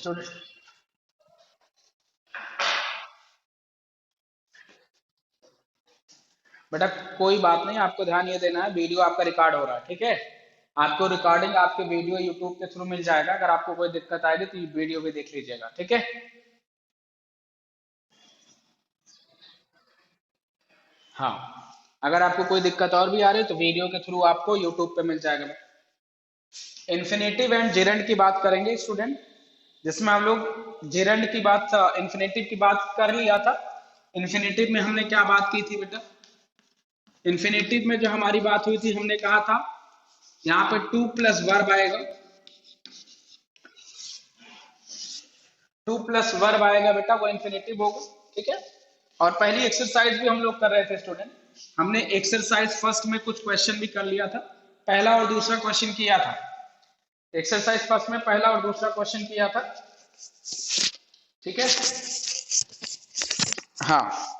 Student बेटा कोई बात नहीं, आपको ध्यान ये देना है वीडियो आपका रिकॉर्ड हो रहा है, ठीक है। आपको रिकॉर्डिंग आपके वीडियो यूट्यूब के थ्रू मिल जाएगा। अगर आपको कोई दिक्कत आएगी तो वीडियो भी देख लीजिएगा, ठीक है। हाँ, अगर आपको कोई दिक्कत और भी आ रही है तो वीडियो के थ्रू आपको यूट्यूब पे मिल जाएगा। इन्फिनेटिव एंड जेरेंड की बात करेंगे स्टूडेंट, जिसमें हम लोग जेरेंड की बात इन्फिनेटिव की बात कर लिया था। इन्फिनेटिव में हमने क्या बात की थी बेटा? इन्फिनेटिव में जो हमारी बात हुई थी, हमने कहा था यहाँ पे टू प्लस वर्ब आएगा, टू प्लस वर्ब आएगा बेटा, वो इन्फिनेटिव होगा, ठीक है। और पहली एक्सरसाइज भी हम लोग कर रहे थे स्टूडेंट, हमने एक्सरसाइज फर्स्ट में कुछ क्वेश्चन भी कर लिया था, पहला और दूसरा क्वेश्चन किया था। एक्सरसाइज फर्स्ट में पहला और दूसरा क्वेश्चन किया था, ठीक है। हाँ,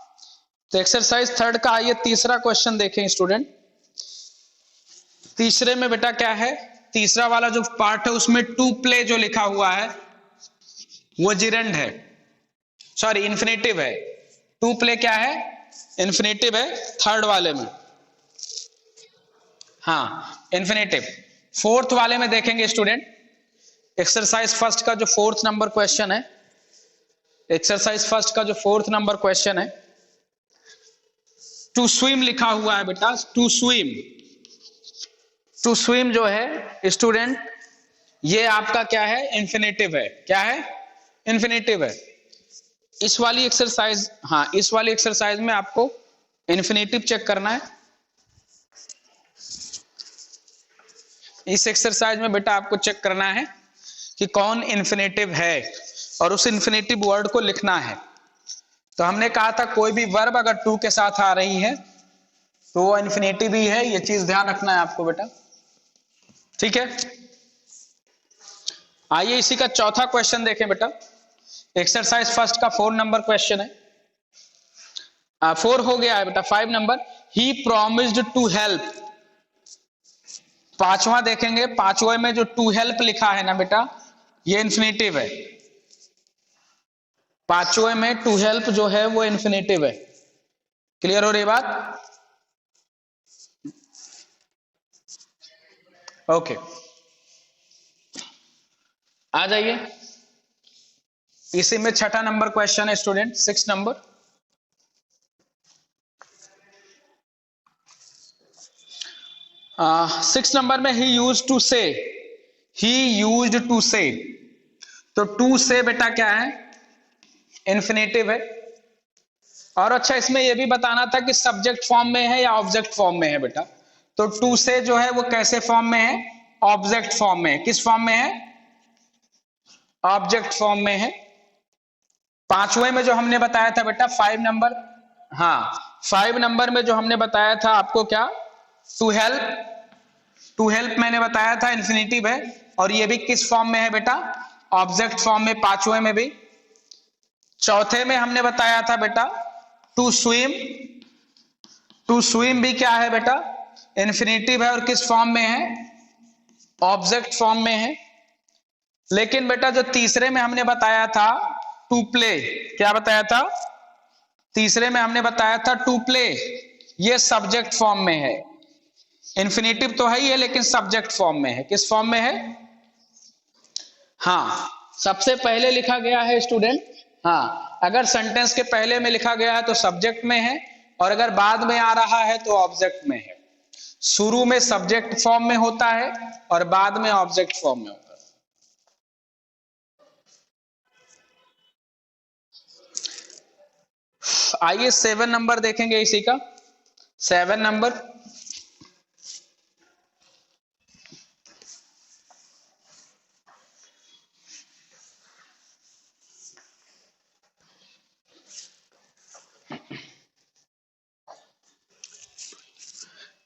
तो एक्सरसाइज थर्ड का आइए तीसरा क्वेश्चन देखें स्टूडेंट। तीसरे में बेटा क्या है, तीसरा वाला जो पार्ट है उसमें टू प्ले जो लिखा हुआ है वो जिरेंड है, सॉरी इन्फिनेटिव है। टू प्ले क्या है? इन्फिनेटिव है थर्ड वाले में, हाँ इन्फिनेटिव। फोर्थ वाले में देखेंगे स्टूडेंट, एक्सरसाइज फर्स्ट का जो फोर्थ नंबर क्वेश्चन है, एक्सरसाइज फर्स्ट का जो फोर्थ नंबर क्वेश्चन है, टू स्विम लिखा हुआ है बेटा, टू स्विम। टू स्विम जो है स्टूडेंट, ये आपका क्या है? इन्फिनेटिव है। क्या है? इन्फिनेटिव है। इस वाली एक्सरसाइज, हाँ इस वाली एक्सरसाइज में आपको इन्फिनेटिव चेक करना है। इस एक्सरसाइज में बेटा आपको चेक करना है कि कौन इन्फिनेटिव है और उस इन्फिनेटिव वर्ड को लिखना है। तो हमने कहा था कोई भी वर्ब अगर टू के साथ आ रही है तो वो इन्फिनेटिव ही है, ये चीज ध्यान रखना है आपको बेटा, ठीक है। आइए इसी का चौथा क्वेश्चन देखें बेटा। एक्सरसाइज फर्स्ट का 4 नंबर क्वेश्चन है, 4 हो गया है बेटा, 5 number. He promised to help. पांचवा देखेंगे, पांचवे में जो टू हेल्प लिखा है ना बेटा, ये इन्फिनेटिव है। पांचवे में टू हेल्प जो है वो इन्फिनेटिव है। क्लियर हो रही बात? ओके, आ जाइए इसी में छठा नंबर क्वेश्चन है स्टूडेंट, 6 नंबर। सिक्स नंबर में ही यूज टू से, ही यूज टू से। तो टू से बेटा क्या है? इन्फिनेटिव है। और अच्छा इसमें यह भी बताना था कि सब्जेक्ट फॉर्म में है या ऑब्जेक्ट फॉर्म में है बेटा। तो टू से जो है वो कैसे फॉर्म में है? ऑब्जेक्ट फॉर्म में है। किस फॉर्म में है? ऑब्जेक्ट फॉर्म में है। पांचवें में जो हमने बताया था बेटा 5 नंबर, हाँ 5 नंबर में जो हमने बताया था आपको क्या? To help. टू हेल्प मैंने बताया था इन्फिनेटिव है, और ये भी किस फॉर्म में है बेटा? ऑब्जेक्ट फॉर्म में, पांचवें में भी। चौथे में हमने बताया था बेटा टू स्विम। टू स्विम भी क्या है बेटा? इन्फिनेटिव है, और किस फॉर्म में है? ऑब्जेक्ट फॉर्म में है। लेकिन बेटा जो तीसरे में हमने बताया था टू प्ले, क्या बताया था? तीसरे में हमने बताया था टू प्ले, ये सब्जेक्ट फॉर्म में है। इन्फिनेटिव तो है ही है लेकिन सब्जेक्ट फॉर्म में है। किस फॉर्म में है? हाँ, सबसे पहले लिखा गया है स्टूडेंट, हाँ अगर सेंटेंस के पहले में लिखा गया है तो सब्जेक्ट में है, और अगर बाद में आ रहा है तो ऑब्जेक्ट में है। शुरू में सब्जेक्ट फॉर्म में होता है और बाद में ऑब्जेक्ट फॉर्म में होता है। आइए 7 नंबर देखेंगे इसी का, 7 नंबर।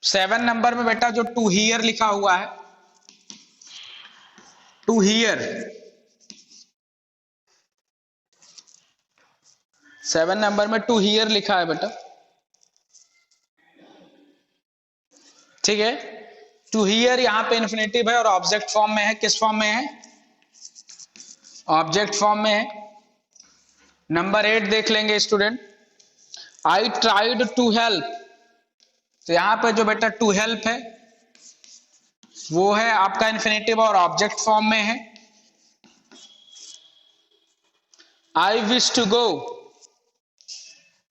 सेवन नंबर में बेटा जो टू हियर लिखा हुआ है, टू हियर, 7 नंबर में टू हियर लिखा है बेटा, ठीक है। टू हियर यहां पे इन्फिनेटिव है और ऑब्जेक्ट फॉर्म में है। किस फॉर्म में है? ऑब्जेक्ट फॉर्म में है। नंबर 8 देख लेंगे student, I tried to help. तो यहां पे जो बेटा टू हेल्प है वो है आपका इन्फिनेटिव और ऑब्जेक्ट फॉर्म में है। आई विश टू गो,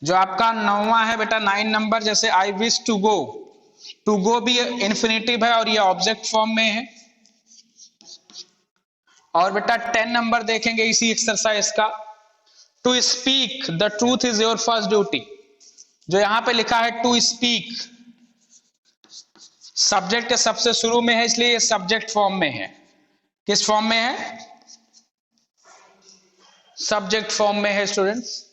जो आपका 9वां है बेटा 9 नंबर, जैसे आई विश टू गो भी इन्फिनेटिव है और ये ऑब्जेक्ट फॉर्म में है। और बेटा 10 नंबर देखेंगे इसी एक्सरसाइज का, to speak the truth is your first duty. जो यहां पे लिखा है टू स्पीक, सब्जेक्ट के सबसे शुरू में है इसलिए ये सब्जेक्ट फॉर्म में है। किस फॉर्म में है? सब्जेक्ट फॉर्म में है स्टूडेंट्स।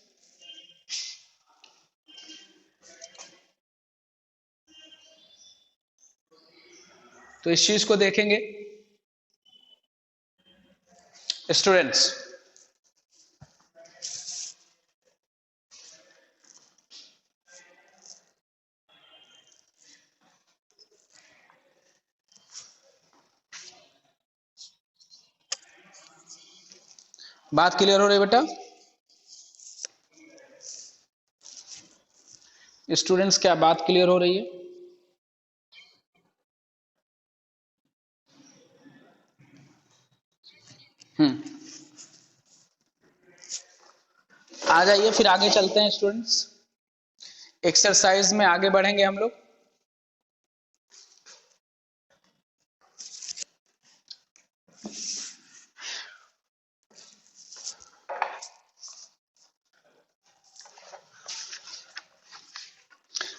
तो इस चीज को देखेंगे स्टूडेंट्स। बात क्लियर हो रही है बेटा? स्टूडेंट्स क्या बात क्लियर हो रही है? आ जाइए फिर आगे चलते हैं स्टूडेंट्स, एक्सरसाइज में आगे बढ़ेंगे हम लोग।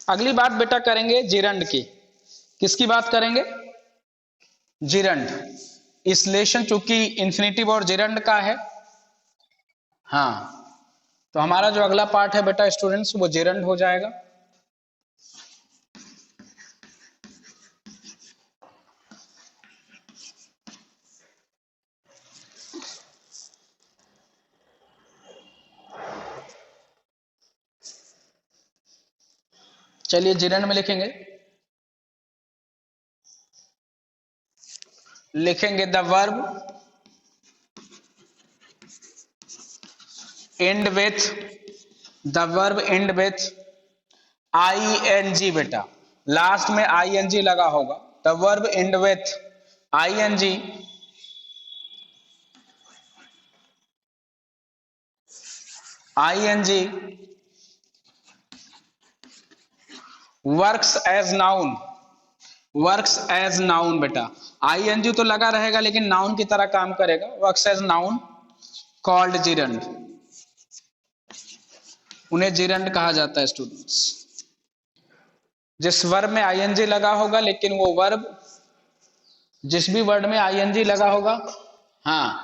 अगली बात बेटा करेंगे जिरंड की। किसकी बात करेंगे? जिरंड। इस लेशन चूंकि इंफिनिटिव और जिरंड का है, हाँ, तो हमारा जो अगला पार्ट है बेटा स्टूडेंट्स वो जिरंड हो जाएगा। चलिए जिरंड में लिखेंगे, the verb end with, the verb end with ing बेटा, लास्ट में ing लगा होगा। The verb end with ing works as noun, works as noun बेटा। ing तो लगा रहेगा लेकिन नाउन की तरह काम करेगा, works as noun called gerund. उन्हें जिरंड कहा जाता है स्टूडेंट्स। जिस वर्ब में ing लगा होगा, लेकिन वो वर्ब जिस भी वर्ड में ing लगा होगा, हाँ,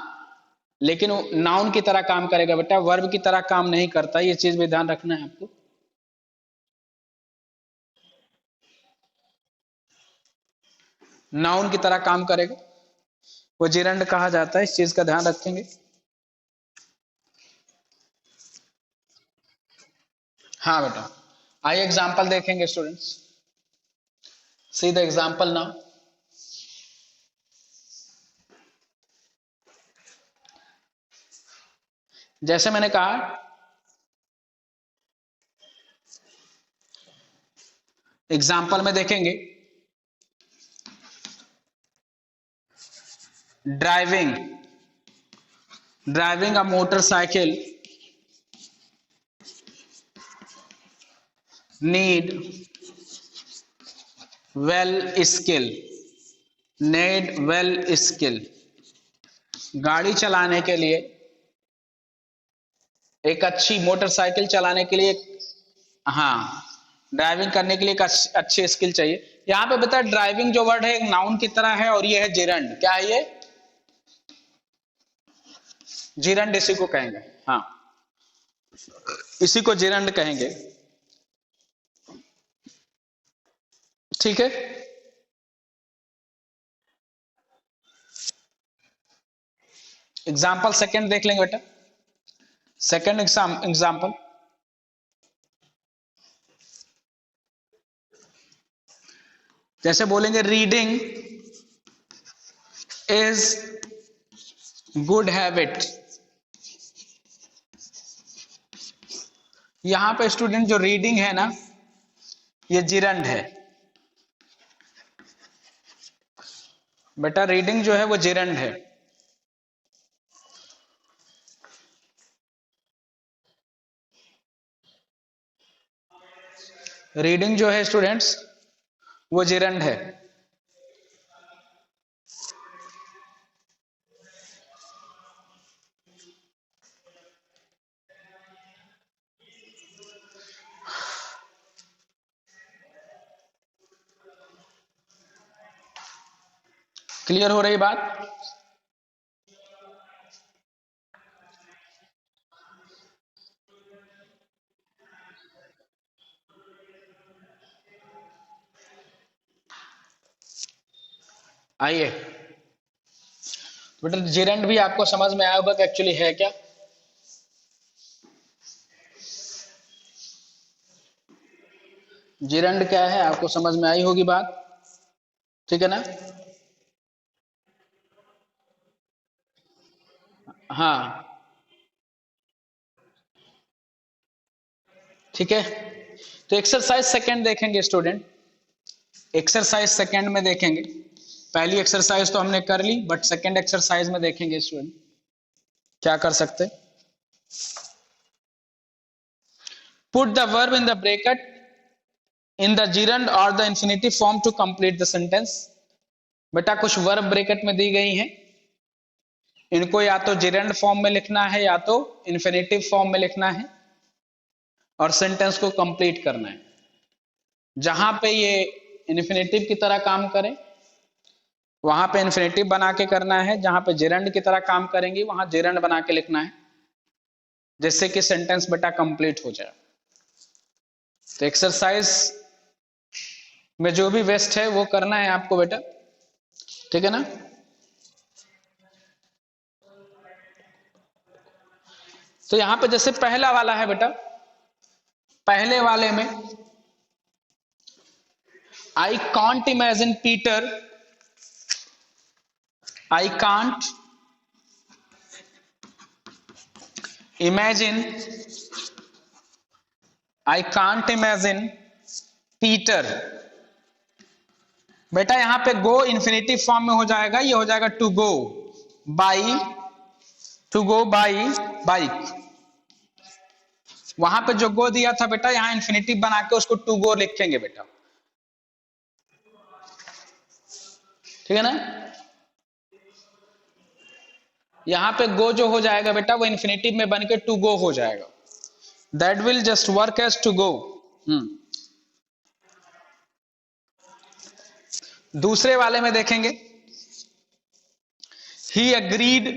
लेकिन वो नाउन की तरह काम करेगा बेटा, वर्ब की तरह काम नहीं करता। ये चीज भी ध्यान रखना है आपको। नाउन की तरह काम करेगा, वो जिरंड कहा जाता है। इस चीज का ध्यान रखेंगे। हाँ बेटा, आइए एग्जाम्पल देखेंगे students. See the example now. जैसे मैंने कहा, एग्जाम्पल में देखेंगे, driving a motorcycle need well skill. गाड़ी चलाने के लिए, एक अच्छी मोटरसाइकिल चलाने के लिए, हाँ, ड्राइविंग करने के लिए एक अच्छी स्किल चाहिए। यहां पे बता, ड्राइविंग जो वर्ड है एक नाउन की तरह है और ये है जिरंड। क्या है ये? जिरंड इसी को कहेंगे, हाँ, इसी को जिरंड कहेंगे। ठीक है, एग्जाम्पल सेकंड देख लेंगे बेटा। सेकंड एग्जाम्पल, जैसे बोलेंगे रीडिंग इज गुड हैबिट। यहां पे स्टूडेंट जो रीडिंग है ना, ये जिरंड है बेटा, रीडिंग जो है वो जिरंड है। रीडिंग जो है स्टूडेंट्स वो जिरंड है। क्लियर हो रही बात? आइए बेटा, जिरंड भी आपको समझ में आया होगा कि एक्चुअली है क्या। जिरंड क्या है आपको समझ में आई होगी बात, ठीक है ना। हाँ ठीक है, तो एक्सरसाइज सेकंड देखेंगे स्टूडेंट। एक्सरसाइज सेकंड में देखेंगे, पहली एक्सरसाइज तो हमने कर ली, बट सेकंड एक्सरसाइज में देखेंगे स्टूडेंट क्या कर सकते। Put the verb in the bracket in the gerund और the infinitive form to complete the sentence. बेटा कुछ वर्ब ब्रैकेट में दी गई हैं, इनको या तो जिरंड फॉर्म में लिखना है या तो इंफिनिटिव फॉर्म में लिखना है और सेंटेंस को कंप्लीट करना है। जहां पे ये इंफिनिटिव की तरह काम करें वहां पे इंफिनिटिव बना के करना है, जहां पे जिरंड की तरह काम करेंगी वहां जिरंड बना के लिखना है, जिससे कि सेंटेंस बेटा कंप्लीट हो जाए। तो एक्सरसाइज में जो भी वेस्ट है वो करना है आपको बेटा, ठीक है ना। तो यहां पे जैसे पहला वाला है बेटा, पहले वाले में I can't imagine Peter, I can't imagine, I can't imagine Peter. बेटा यहां पे गो इंफिनिटिव फॉर्म में हो जाएगा, ये हो जाएगा to go by, to go by bike. वहां पे जो गो दिया था बेटा, यहां इंफिनिटिव बना के उसको टू गो लिखेंगे बेटा, ठीक है ना। यहां पे गो जो हो जाएगा बेटा वो इंफिनिटिव में बन के टू गो हो जाएगा, that will just work as to go. दूसरे वाले में देखेंगे, ही अग्रीड,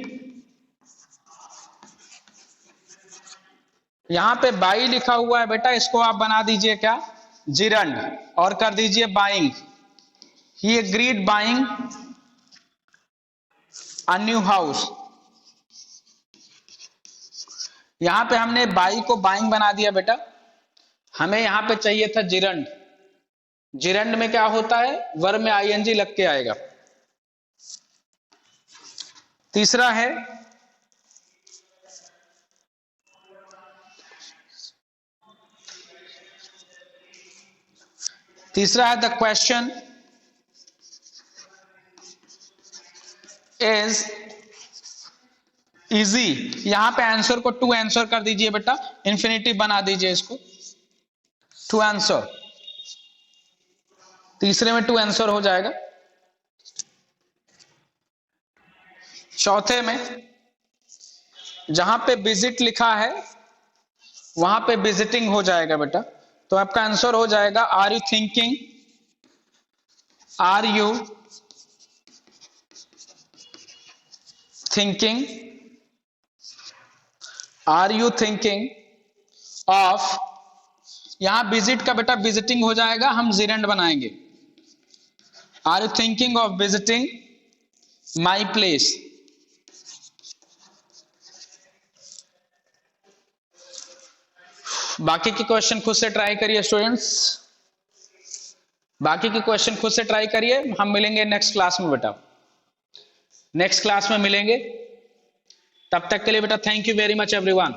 यहां पे बाई लिखा हुआ है बेटा, इसको आप बना दीजिए क्या, जिरंड, और कर दीजिए buying. He agreed buying a new house. यहां पे हमने बाई को बाइंग बना दिया बेटा, हमें यहां पे चाहिए था जिरंड। जिरंड में क्या होता है, वर्ब में आईएनजी लग के आएगा। तीसरा है द क्वेश्चन इज इजी। यहां पे आंसर को टू आंसर कर दीजिए बेटा, इंफिनिटिव बना दीजिए इसको, टू आंसर। तीसरे में टू आंसर हो जाएगा। चौथे में जहां पे विजिट लिखा है वहां पे विजिटिंग हो जाएगा बेटा, तो आपका आंसर हो जाएगा are you thinking, are you thinking, are you thinking of. यहां विजिट का बेटा विजिटिंग हो जाएगा, हम जिरंड बनाएंगे, are you thinking of visiting my place. बाकी के क्वेश्चन खुद से ट्राई करिए स्टूडेंट्स, बाकी के क्वेश्चन खुद से ट्राई करिए। हम मिलेंगे नेक्स्ट क्लास में बेटा, नेक्स्ट क्लास में मिलेंगे। तब तक के लिए बेटा thank you very much everyone.